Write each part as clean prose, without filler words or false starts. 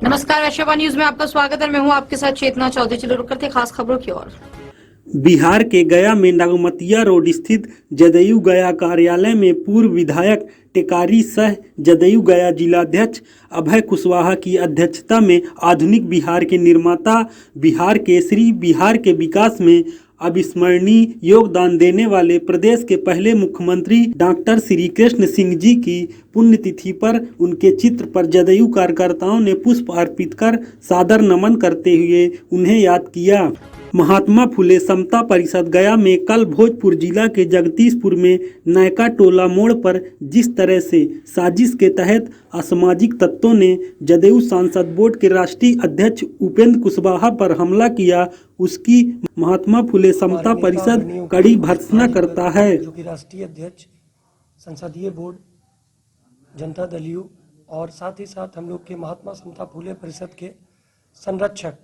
नमस्कार, वैश्यवा न्यूज में आपका स्वागत है। मैं हूं आपके साथ चेतना चौधरी। चलो रुक करते खास खबरों की ओर। बिहार के गया में नगमतिया रोड स्थित जदयू गया कार्यालय में पूर्व विधायक टेकारी सह जदयू गया जिलाध्यक्ष अभय कुशवाहा की अध्यक्षता में आधुनिक बिहार के निर्माता, बिहार केसरी, बिहार के विकास में अविस्मरणीय योगदान देने वाले प्रदेश के पहले मुख्यमंत्री डॉक्टर श्री कृष्ण सिंह जी की पुण्यतिथि पर उनके चित्र पर जदयू कार्यकर्ताओं ने पुष्प अर्पित कर सादर नमन करते हुए उन्हें याद किया। महात्मा फुले समता परिषद गया में कल भोजपुर जिला के जगदीशपुर में नयका टोला मोड़ पर जिस तरह से साजिश के तहत असामाजिक तत्वों ने जदयू सांसद बोर्ड के राष्ट्रीय अध्यक्ष उपेंद्र कुशवाहा पर हमला किया, उसकी महात्मा फुले समता परिषद कड़ी भर्त्सना करता है। जो कि राष्ट्रीय अध्यक्ष, संसदीय बोर्ड, जनता दल यू और साथ ही साथ हम लोग के महात्मा समता फुले परिषद के संरक्षक,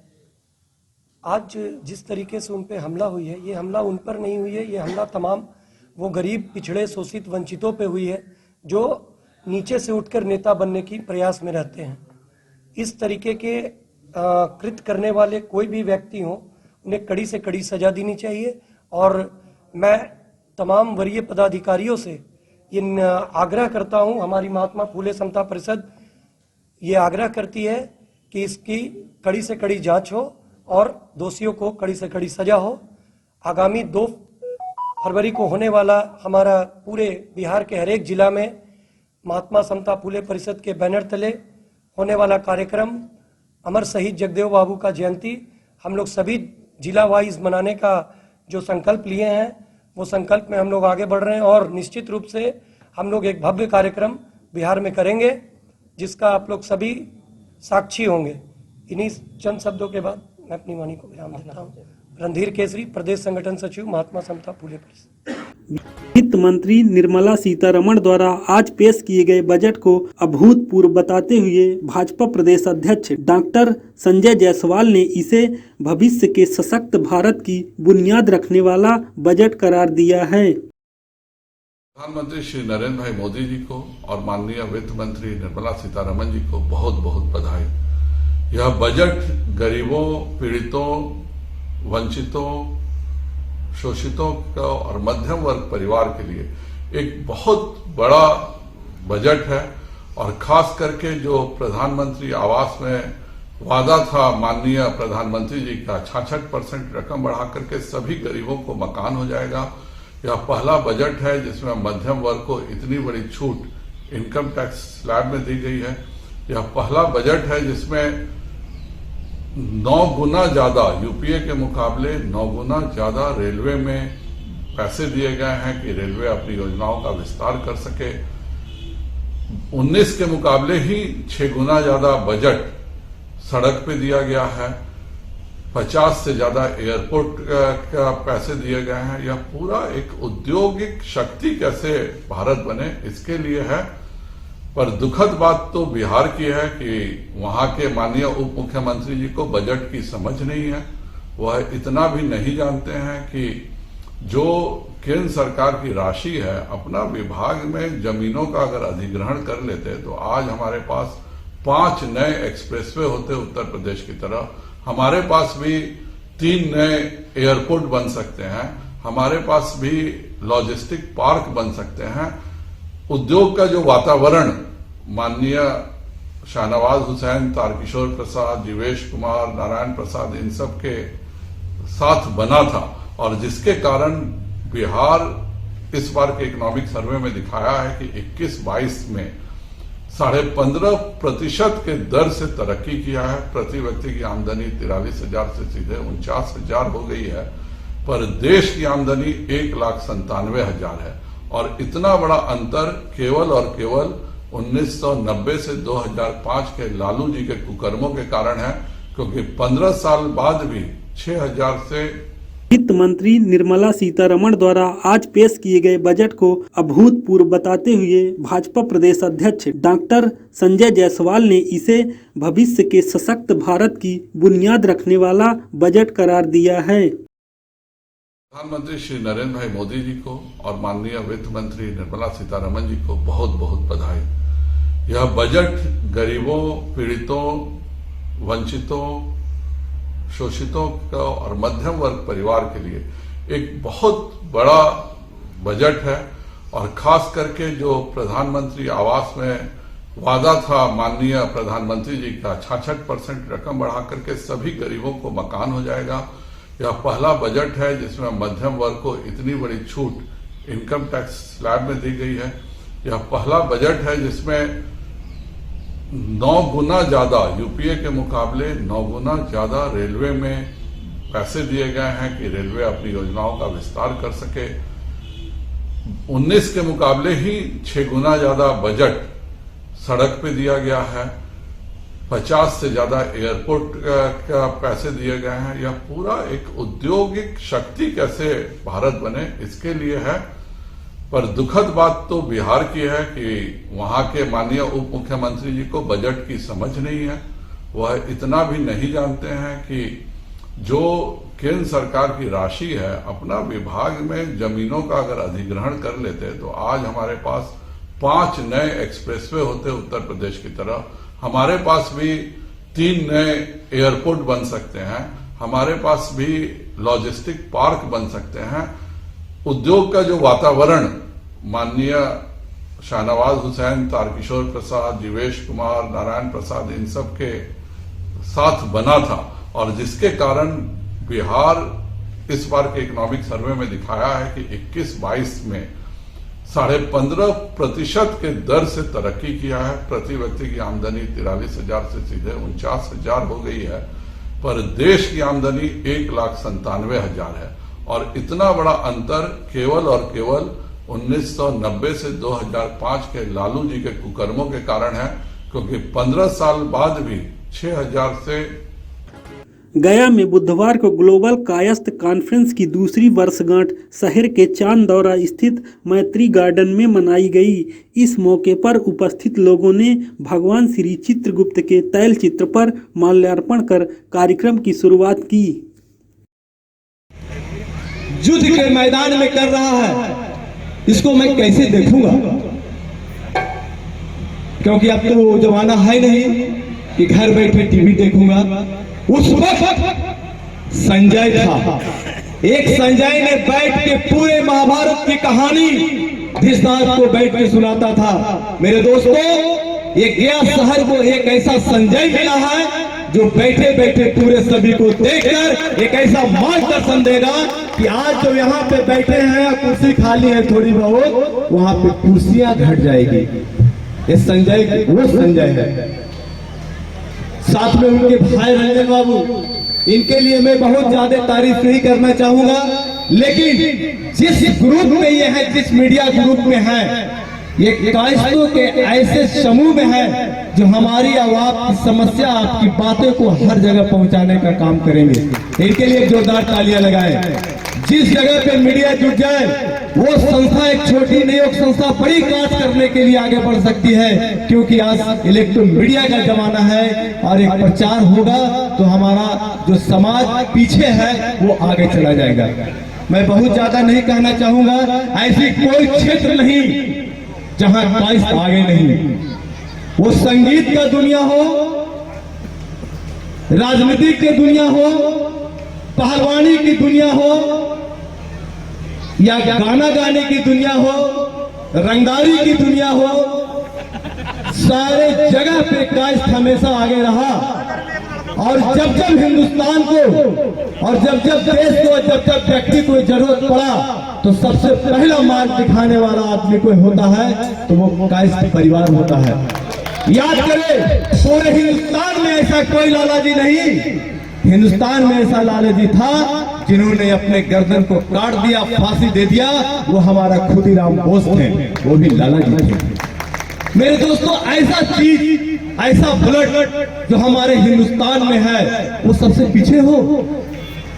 आज जिस तरीके से उन पे हमला हुई है, ये हमला उन पर नहीं हुई है, ये हमला तमाम वो गरीब, पिछड़े, शोषित, वंचितों पे हुई है जो नीचे से उठकर नेता बनने की प्रयास में रहते हैं। इस तरीके के कृत्य करने वाले कोई भी व्यक्ति हो, उन्हें कड़ी से कड़ी सजा देनी चाहिए। और मैं तमाम वरीय पदाधिकारियों से ये आग्रह करता हूँ, हमारी महात्मा फुले समता परिषद ये आग्रह करती है कि इसकी कड़ी से कड़ी जांच हो और दोषियों को कड़ी से कड़ी सजा हो। आगामी 2 फरवरी को होने वाला हमारा पूरे बिहार के हर एक जिला में महात्मा समता फुले परिषद के बैनर तले होने वाला कार्यक्रम अमर शहीद जगदेव बाबू का जयंती हम लोग सभी जिला वाइज मनाने का जो संकल्प लिए हैं, वो संकल्प में हम लोग आगे बढ़ रहे हैं और निश्चित रूप से हम लोग एक भव्य कार्यक्रम बिहार में करेंगे जिसका आप लोग सभी साक्षी होंगे। इन्हीं चंद शब्दों के बाद मैं अपनी वाणी को विराम देता हूँ। रणधीर केसरी, प्रदेश संगठन सचिव, महात्मा समता फुले परिषद। वित्त मंत्री निर्मला सीतारमण द्वारा आज पेश किए गए बजट को अभूतपूर्व बताते हुए भाजपा प्रदेश अध्यक्ष डॉक्टर संजय जायसवाल ने इसे भविष्य के सशक्त भारत की बुनियाद रखने वाला बजट करार दिया है। प्रधानमंत्री श्री नरेंद्र भाई मोदी जी को और माननीय वित्त मंत्री निर्मला सीतारमण जी को बहुत बहुत बधाई। यह बजट गरीबों, पीड़ितों, वंचितों, शोषितों का और मध्यम वर्ग परिवार के लिए एक बहुत बड़ा बजट है। और खास करके जो प्रधानमंत्री आवास में वादा था माननीय प्रधानमंत्री जी का, 66% रकम बढ़ा करके सभी गरीबों को मकान हो जाएगा। यह पहला बजट है जिसमें मध्यम वर्ग को इतनी बड़ी छूट इनकम टैक्स स्लैब में दी गई है। यह पहला बजट है जिसमें 9 गुना ज्यादा यूपीए के मुकाबले 9 गुना ज्यादा रेलवे में पैसे दिए गए हैं कि रेलवे अपनी योजनाओं का विस्तार कर सके। 19 के मुकाबले ही 6 गुना ज्यादा बजट सड़क पे दिया गया है। 50 से ज्यादा एयरपोर्ट का पैसे दिए गए हैं। यह पूरा एक औद्योगिक शक्ति कैसे भारत बने इसके लिए है। पर दुखद बात तो बिहार की है कि वहां के माननीय उप मुख्यमंत्री जी को बजट की समझ नहीं है। वह इतना भी नहीं जानते हैं कि जो केंद्र सरकार की राशि है, अपना विभाग में जमीनों का अगर अधिग्रहण कर लेते तो आज हमारे पास 5 नए एक्सप्रेसवे होते उत्तर प्रदेश की तरह। हमारे पास भी 3 नए एयरपोर्ट बन सकते हैं। हमारे पास भी लॉजिस्टिक पार्क बन सकते हैं। उद्योग का जो वातावरण माननीय शाहनवाज हुसैन, तारकिशोर प्रसाद, जीवेश कुमार, नारायण प्रसाद इन सब के साथ बना था और जिसके कारण बिहार इस बार के इकोनॉमिक सर्वे में दिखाया है कि 21-22 में 15.5% के दर से तरक्की किया है। प्रति व्यक्ति की आमदनी 43,000 से सीधे 49,000 हो गई है, पर देश की आमदनी 1,97,000 है। और इतना बड़ा अंतर केवल और केवल 1990 से 2005 के लालू जी के कुकर्मों के कारण है, क्योंकि 15 साल बाद भी 6,000 से। वित्त मंत्री निर्मला सीतारमण द्वारा आज पेश किए गए बजट को अभूतपूर्व बताते हुए भाजपा प्रदेश अध्यक्ष डॉक्टर संजय जायसवाल ने इसे भविष्य के सशक्त भारत की बुनियाद रखने वाला बजट करार दिया है। प्रधानमंत्री श्री नरेंद्र भाई मोदी जी को और माननीय वित्त मंत्री निर्मला सीतारमण जी को बहुत बहुत बधाई। यह बजट गरीबों, पीड़ितों, वंचितों, शोषितों का और मध्यम वर्ग परिवार के लिए एक बहुत बड़ा बजट है। और खास करके जो प्रधानमंत्री आवास में वादा था माननीय प्रधानमंत्री जी का 66% रकम बढ़ा करके सभी गरीबों को मकान हो जाएगा। यह पहला बजट है जिसमें मध्यम वर्ग को इतनी बड़ी छूट इनकम टैक्स स्लैब में दी गई है। यह पहला बजट है जिसमें 9 गुना ज्यादा यूपीए के मुकाबले 9 गुना ज्यादा रेलवे में पैसे दिए गए हैं कि रेलवे अपनी योजनाओं का विस्तार कर सके। 19 के मुकाबले ही 6 गुना ज्यादा बजट सड़क पे दिया गया है। 50 से ज्यादा एयरपोर्ट का पैसे दिए गए हैं। यह पूरा एक औद्योगिक शक्ति कैसे भारत बने इसके लिए है। पर दुखद बात तो बिहार की है कि वहां के माननीय उप मुख्यमंत्री जी को बजट की समझ नहीं है। वह इतना भी नहीं जानते हैं कि जो केंद्र सरकार की राशि है अपना विभाग में जमीनों का अगर अधिग्रहण कर लेते तो आज हमारे पास 5 नए एक्सप्रेसवे होते उत्तर प्रदेश की तरह। हमारे पास भी 3 नए एयरपोर्ट बन सकते हैं। हमारे पास भी लॉजिस्टिक पार्क बन सकते हैं। उद्योग का जो वातावरण माननीय शाहनवाज हुसैन, तारकिशोर प्रसाद, जीवेश कुमार, नारायण प्रसाद इन सब के साथ बना था और जिसके कारण बिहार इस बार के इकोनॉमिक सर्वे में दिखाया है कि 21-22 में 15.5% के दर से तरक्की किया है। प्रति व्यक्ति की आमदनी 43,000 से सीधे 49,000 हो गई है। पर देश की आमदनी 1,97,000 है और इतना बड़ा अंतर केवल और केवल 1990 से 2005 के लालू जी के कुकर्मों के कारण है, क्योंकि 15 साल बाद भी 6,000 से। गया में बुधवार को ग्लोबल कायस्थ कॉन्फ्रेंस की दूसरी वर्षगांठ शहर के चांदौरा स्थित मैत्री गार्डन में मनाई गई। इस मौके पर उपस्थित लोगों ने भगवान श्री चित्रगुप्त के तैल चित्र पर माल्यार्पण कर कार्यक्रम की शुरुआत की। युद्ध के मैदान में कर रहा है, इसको मैं कैसे देखूंगा, क्योंकि अब तो वो जमाना है नहीं कि घर बैठे टीवी देखूंगा। उस वक्त संजय था, एक संजय ने बैठ के पूरे महाभारत की कहानी धृतराष्ट्र को बैठ के सुनाता था। मेरे दोस्तों, ये गया शहर को एक ऐसा संजय मिला है जो बैठे बैठे पूरे सभी को देखकर एक ऐसा मार्गदर्शन देगा कि आज जो यहाँ पे बैठे हैं कुर्सी खाली है थोड़ी बहुत, वहां पे कुर्सियां घट जाएगी। ये संजय वो संजय है। साथ में उनके भाई रंजन बाबू, इनके लिए मैं बहुत ज्यादा तारीफ नहीं करना चाहूंगा, लेकिन जिस ग्रुप में ये है, जिस मीडिया ग्रुप में है, ये कायस्थों के ऐसे समूह में है जो हमारी आवाज की समस्या, आपकी बातें को हर जगह पहुंचाने का काम करेंगे। इनके लिए जोरदार तालियां लगाएं। जिस जगह पे मीडिया जुट जाए वो संस्था, एक छोटी नियोग संस्था बड़ी काज करने के लिए आगे बढ़ सकती है, क्योंकि आज इलेक्ट्रॉनिक मीडिया का जमाना है और एक प्रचार होगा तो हमारा जो समाज पीछे है वो आगे चला जाएगा। मैं बहुत ज्यादा नहीं कहना चाहूंगा, ऐसी कोई क्षेत्र नहीं जहां कायस्थ आगे नहीं। वो संगीत का दुनिया हो, राजनीति की दुनिया हो, पहलवानी की दुनिया हो, या गाना गाने की दुनिया हो, रंगदारी की दुनिया हो, सारे जगह पे कायस्थ हमेशा आगे रहा। और जब जब हिंदुस्तान को और जब जब देश को, जब जब व्यक्ति को जरूरत पड़ा तो सबसे पहला मार्ग दिखाने वाला आदमी कोई होता है तो वो कायस्थ परिवार होता है। याद करें, पूरे हिंदुस्तान में ऐसा कोई लाला जी नहीं, हिंदुस्तान में ऐसा लाला जी था जिन्होंने अपने गर्दन को काट दिया, फांसी दे दिया। वो हमारा खुदीराम बोस थे, वो भी लाला जी थे। मेरे दोस्तों, ऐसा चीज, ऐसा ब्लड जो हमारे हिंदुस्तान में है वो सबसे पीछे हो,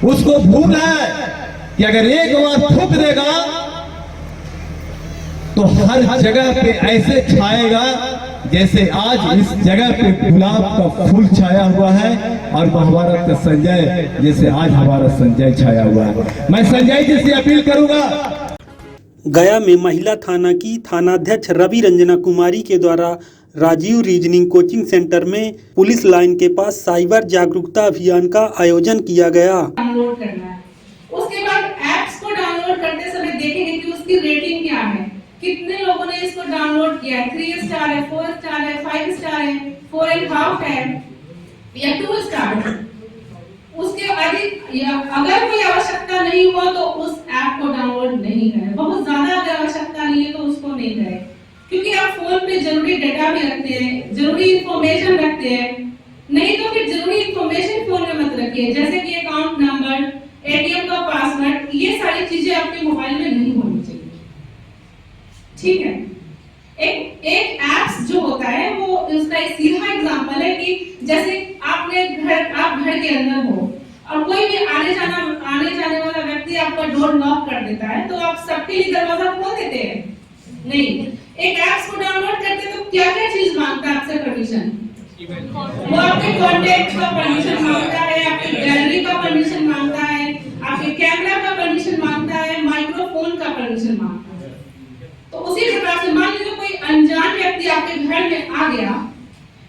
उसको भूल है कि अगर एक बार थूक देगा तो हर जगह पे ऐसे छाएगा जैसे आज इस जगह पे गुलाब का फूल छाया हुआ है और महाभारत का संजय जैसे आज हमारा संजय छाया हुआ है। मैं संजय जी से अपील करूंगा। गया में महिला थाना की थानाध्यक्ष रवि रंजना कुमारी के द्वारा राजीव रीजनिंग कोचिंग सेंटर में पुलिस लाइन के पास साइबर जागरूकता अभियान का आयोजन किया गया। डाउनलोड करना है। उसके बाद ऐप्स को डाउनलोड करते समय देखेंगे कि उसकी रेटिंग क्या है, कितने लोगों ने इसको डाउनलोड किया है, 3 स्टार है, 4 स्टार है, 5 स्टार है, 4.5 है या 2 स्टार है। उसके अधिक या अगर कोई आवश्यकता नहीं हुआ तो उस ऐप को डाउनलोड नहीं करें। बहुत ज्यादा अगर आवश्यकता नहीं है तो उसको नहीं करें, क्योंकि आप फोन पे जरूरी डेटा भी रखते हैं, जरूरी इंफॉर्मेशन रखते हैं। नहीं तो फिर जरूरी इंफॉर्मेशन फोन में मत रखिए, जैसे कि अकाउंट नंबर, एटीएम का पासवर्ड, ये सारी चीजें आपके मोबाइल में नहीं होनी चाहिए। ठीक है। एक ऐप्स जो होता है वो उसका एक सीधा एग्जांपल है कि जैसे आप घर के अंदर हो और कोई भी आने जाने वाला व्यक्ति आपका डोर नॉक कर देता है तो आप सबके लिए दरवाजा खोल देते हैं? नहीं। एक ऐप्स को डाउनलोड करते तो क्या क्या चीज मांगता है आपसे परमिशन? वो आपके कॉन्टेक्ट का परमिशन मांगता है, आपके गैलरी का परमिशन मांगता है, आपके कैमरा का परमिशन मांगता है, माइक्रोफोन का परमिशन मांगता है। तो उसी प्रकार से मान लीजिए कोई अनजान व्यक्ति आपके घर में आ गया,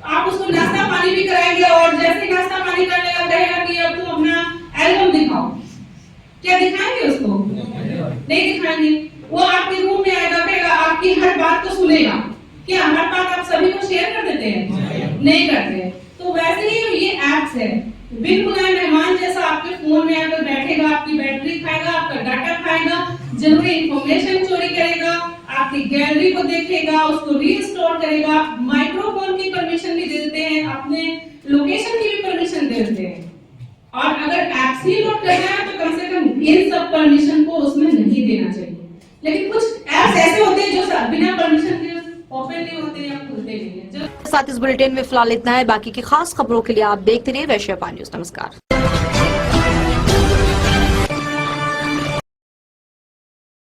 आप उसको नाश्ता पानी भी कराएंगे और जैसे नाश्ता पानी करने लगा कहेगा कि अब तुम अपना एल्बम दिखाओ, क्या दिखाएंगे उसको? नहीं दिखाएंगे। वो आपके रूम में आएगा, कहेगा आपकी हर बात को सुनेगा। क्या हर बात आप सभी को शेयर कर देते हैं? नहीं करते। तो वैसे ही ये ऐप्स है, बिल्कुल मेहमान जैसा आपके फोन में आकर बैठेगा, आपकी बैटरी खाएगा, आपका डाटा खाएगा, जरूरी इंफॉर्मेशन चोरी करेगा, आपकी गैलरी को देखेगा, उसको रीस्टोर करेगा, माइक्रोफोन की परमिशन भी देते हैं, अपने लोकेशन की भी परमिशन देते हैं। और अगर ऐप्स ही लोड करना है तो कम से कम इन सब परमिशन को उसमें नहीं देना चाहिए। लेकिन कुछ ऐप्स ऐसे होते हैं जो बिना परमिशन के ओपन नहीं होते या खुलते नहीं है। साथ इस बुलेटिन में फिलहाल इतना है। बाकी की खास खबरों के लिए आप देखते रहिए वैश्य न्यूज। नमस्कार।